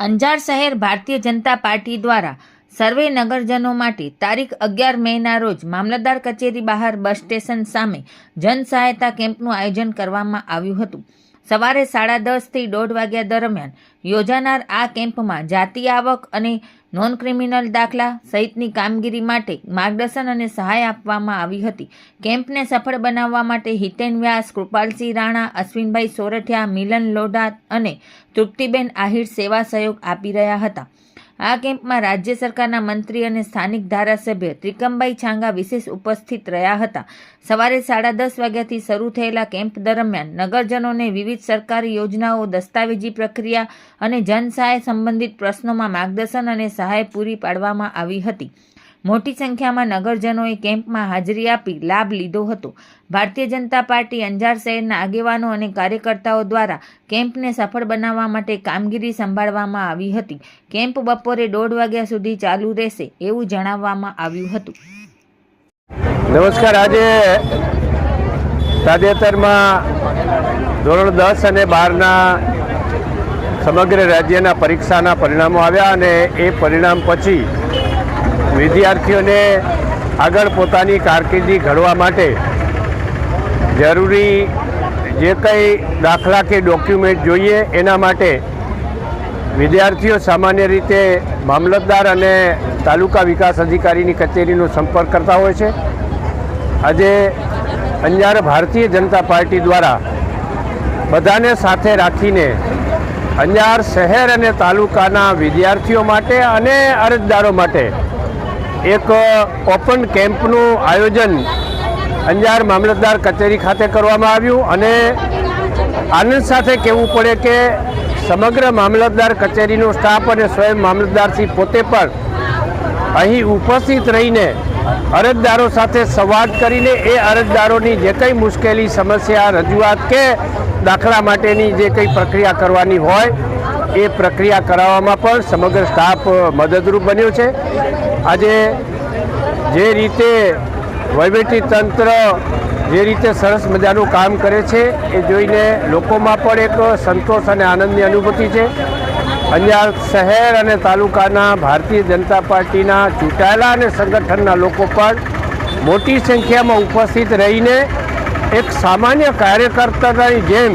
અંજાર શહેર ભારતીય જનતા પાર્ટી દ્વારા સર્વે નગરજનો માટે તારીખ 11 મેના રોજ મામલતદાર કચેરી બહાર બસ સ્ટેશન સામે જન સહાયતા કેમ્પનું આયોજન કરવામાં આવ્યું હતું। સવારે 10:30 થી 1:30 વાગ્યા દરમિયાન યોજાનાર આ કેમ્પમાં જાતિ આવક અને નોન ક્રિમિનલ દાખલા સહિતની કામગીરી માટે માર્ગદર્શન અને સહાય આપવામાં આવી હતી। કેમ્પને સફળ બનાવવા માટે હિતેન વ્યાસ, કૃપાલસિંહ રાણા, અશ્વિનભાઈ સોરઠિયા, મિલન લોઢા અને તૃપ્તિબેન આહિર સેવા સહયોગ આપી રહ્યા હતા। આ કેમ્પમાં રાજ્ય સરકારના મંત્રી અને સ્થાનિક ધારાસભ્ય ત્રિકમભાઈ છાંગા વિશેષ ઉપસ્થિત રહ્યા હતા। સવારે 10:30 વાગ્યાથી શરૂ થયેલા કેમ્પ દરમિયાન નગરજનોને વિવિધ સરકારી યોજનાઓ, દસ્તાવેજી પ્રક્રિયા અને જન સહાય સંબંધિત પ્રશ્નોમાં માર્ગદર્શન અને સહાય પૂરી પાડવામાં આવી હતી। મોટી સંખ્યામાં નગરજનોએ કેમ્પમાં હાજરી આપી લાભ લીધો હતો। ભારતીય જનતા પાર્ટી અંજાર શહેરના આગેવાનો અને કાર્યકર્તાઓ દ્વારા કેમ્પને સફળ બનાવવા માટે કામગીરી સંભાળવામાં આવી હતી। કેમ્પ બપોરે 1:30 વાગ્યા સુધી ચાલુ રહેશે એવું જણાવવામાં આવ્યું હતું। નમસ્કાર। આજે તાજેતરમાં ધોરણ 10 અને 12ના સમગ્ર રાજ્યના પરીક્ષાના પરિણામો આવ્યા અને એ પરિણામ પછી વિદ્યાર્થીઓને આગળ પોતાની કારકિર્દી ઘડવા માટે જરૂરી જે કંઈ દાખલા કે ડોક્યુમેન્ટ જોઈએ એના માટે વિદ્યાર્થીઓ સામાન્ય રીતે મામલતદાર અને તાલુકા વિકાસ અધિકારીની કચેરીનો સંપર્ક કરતા હોય છે। આજે અંજાર ભારતીય જનતા પાર્ટી દ્વારા બધાને સાથે રાખીને અંજાર શહેર અને તાલુકાના વિદ્યાર્થીઓ માટે અને અરજદારો માટે એક ઓપન કેમ્પનું આયોજન અંજાર મામલતદાર કચેરી ખાતે કરવામાં આવ્યું અને આનંદ સાથે કહેવું પડે કે સમગ્ર મામલતદાર કચેરીનો સ્ટાફ અને સ્વયં મામલતદારશ્રી પોતે પણ અહીં ઉપસ્થિત રહીને અરજદારો સાથે સંવાદ કરીને એ અરજદારોની જે કંઈ મુશ્કેલી, સમસ્યા, રજૂઆત કે દાખલા માટેની જે કંઈ પ્રક્રિયા કરવાની હોય એ પ્રક્રિયા કરાવવામાં પણ સમગ્ર સ્ટાફ મદદરૂપ બન્યો છે। આજે જે રીતે વહીવટી તંત્ર જે રીતે સરસ મજાનું કામ કરે છે એ જોઈને લોકોમાં પણ એક સંતોષ અને આનંદની અનુભૂતિ છે। અંજાર શહેર અને તાલુકાના ભારતીય જનતા પાર્ટીના ચૂંટાયેલા અને સંગઠનના લોકો પણ મોટી સંખ્યામાં ઉપસ્થિત રહીને એક સામાન્ય કાર્યકર્તાની જેમ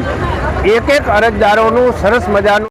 એક અરજદારોનું સરસ મજાનું